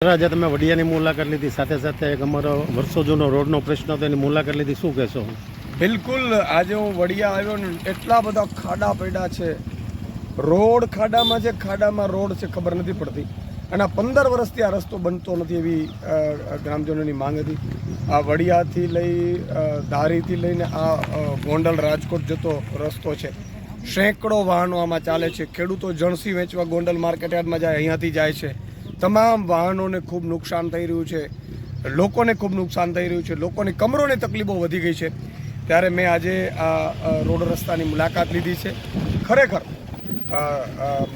મિત્ર, આજે તમે વડિયાની મુલાકાત લીધી, સાથે સાથે એક અમારો વર્ષો જૂનો રોડનો પ્રશ્ન હતો એની મુલાકાત લીધી, શું કહેશો? બિલકુલ, આજે હું વડિયા આવ્યો ને એટલા બધા ખાડા પડ્યા છે. રોડ ખાડામાં છે, ખાડામાં રોડ છે, ખબર નથી પડતી. અને આ 15 વર્ષથી આ રસ્તો બનતો નથી એવી ગ્રામજનોની માંગ હતી. આ વડિયાથી લઈ ધારીથી લઈને આ ગોંડલ રાજકોટ જતો રસ્તો છે. સેંકડો વાહનો આમાં ચાલે છે. ખેડૂતો જણસી વેચવા ગોંડલ માર્કેટયાર્ડમાં જાય, અહીંયાથી જાય છે. તમામ વાહનોને ખૂબ નુકસાન થઈ રહ્યું છે, લોકોને ખૂબ નુકસાન થઈ રહ્યું છે, લોકોની કમરોની તકલીફો વધી ગઈ છે. ત્યારે મેં આજે આ રોડ રસ્તાની મુલાકાત લીધી છે. ખરેખર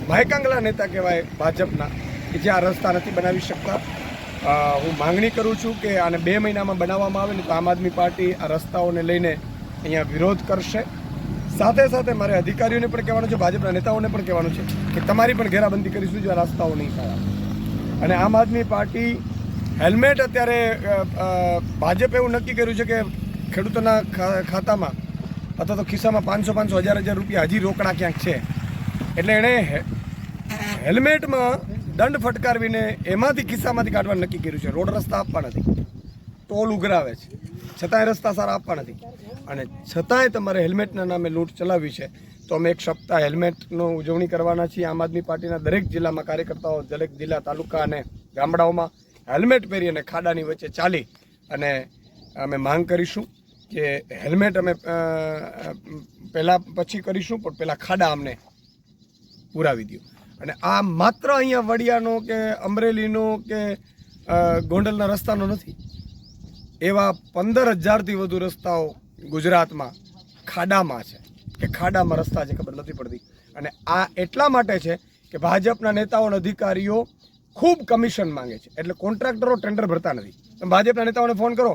માયકાંગલા નેતા કહેવાય ભાજપના, કે જે આ રસ્તા નથી બનાવી શકતા. હું માંગણી કરું છું કે આને 2 મહિનામાં બનાવવામાં આવે ને તો આમ આદમી પાર્ટી આ રસ્તાઓને લઈને અહીંયા વિરોધ કરશે. સાથે સાથે મારે અધિકારીઓને પણ કહેવાનું છે, ભાજપના નેતાઓને પણ કહેવાનું છે કે તમારી પણ ઘેરાબંધી કરીશું જો આ રસ્તાઓ નહીં થાય. અને આમ આદમી પાર્ટી હેલ્મેટ અત્યારે ભાજપે એવું નક્કી કર્યું છે કે ખેડૂતોના ખાતામાં અથવા તો ખિસ્સામાં 500 1000 રૂપિયા હજી રોકડા ક્યાંક છે. એટલે એણે હેલ્મેટમાં દંડ ફટકારવીને એમાંથી ખિસ્સામાંથી કાઢવાનું નક્કી કર્યું છે. રોડ રસ્તા આપવા નથી, ટોલ ઉઘરાવે છે, છતાંય રસ્તા સારા આપવા નથી. અને છતાંય તમારે હેલ્મેટના નામે લૂંટ ચલાવવી છે. તો અમે 1 સપ્તાહ હેલ્મેટનો ઉજવણી કરવાના છીએ. આમ આદમી પાર્ટીના દરેક જિલ્લામાં કાર્યકર્તાઓ, દરેક જિલ્લા, તાલુકા અને ગામડાઓમાં હેલ્મેટ પહેરી અને ખાડાની વચ્ચે ચાલી અને અમે માંગ કરીશું કે હેલ્મેટ અમે પહેલાં પછી કરીશું, પણ પહેલાં ખાડા અમને પુરાવી દો. અને આ માત્ર અહીંયા વડિયાનો કે અમરેલીનો કે ગોંડલના રસ્તાનો નથી. એવા 15,000થી વધુ રસ્તાઓ ગુજરાતમાં ખાડામાં છે, કે ખાડામાં રસ્તા છે, ખબર નથી પડતી. અને આ એટલા માટે છે કે ભાજપના નેતાઓ અને અધિકારીઓ ખૂબ કમિશન માંગે છે. એટલે કોન્ટ્રાક્ટરો ટેન્ડર ભરતા નથી. તમે ભાજપના નેતાઓને ફોન કરો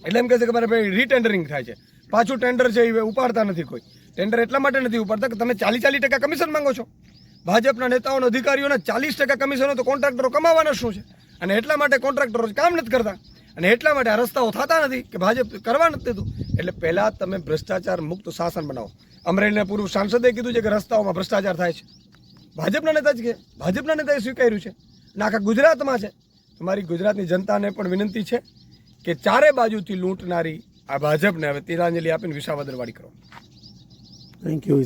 એટલે એમ કહે છે કે મારે ભાઈ રીટેન્ડરિંગ થાય છે, પાછું ટેન્ડર છે એ ઉપાડતા નથી. કોઈ ટેન્ડર એટલા માટે નથી ઉપાડતા કે તમે 40% કમિશન માંગો છો. ભાજપના નેતાઓ અને અધિકારીઓના 40% કમિશન, તો કોન્ટ્રાક્ટરો કમાવાના શું છે? અને એટલા માટે કોન્ટ્રાક્ટરો કામ નથી કરતા, અને એટલા માટે આ રસ્તાઓ થતા નથી કે ભાજપ કરવા નથી દેતું. એટલે પહેલાં તમે ભ્રષ્ટાચાર મુક્ત શાસન બનાવો. અમરેલીના પૂર્વ સાંસદે કીધું છે કે રસ્તાઓમાં ભ્રષ્ટાચાર થાય છે. ભાજપના નેતા જ કે ભાજપના નેતાએ સ્વીકાર્યું છે અને આખા ગુજરાતમાં છે. તમારી ગુજરાતની જનતાને પણ વિનંતી છે કે ચારે બાજુથી લૂંટનારી આ ભાજપને હવે તિરાંજલિ આપીને વિસાવદરવાળી કરો. Thank you.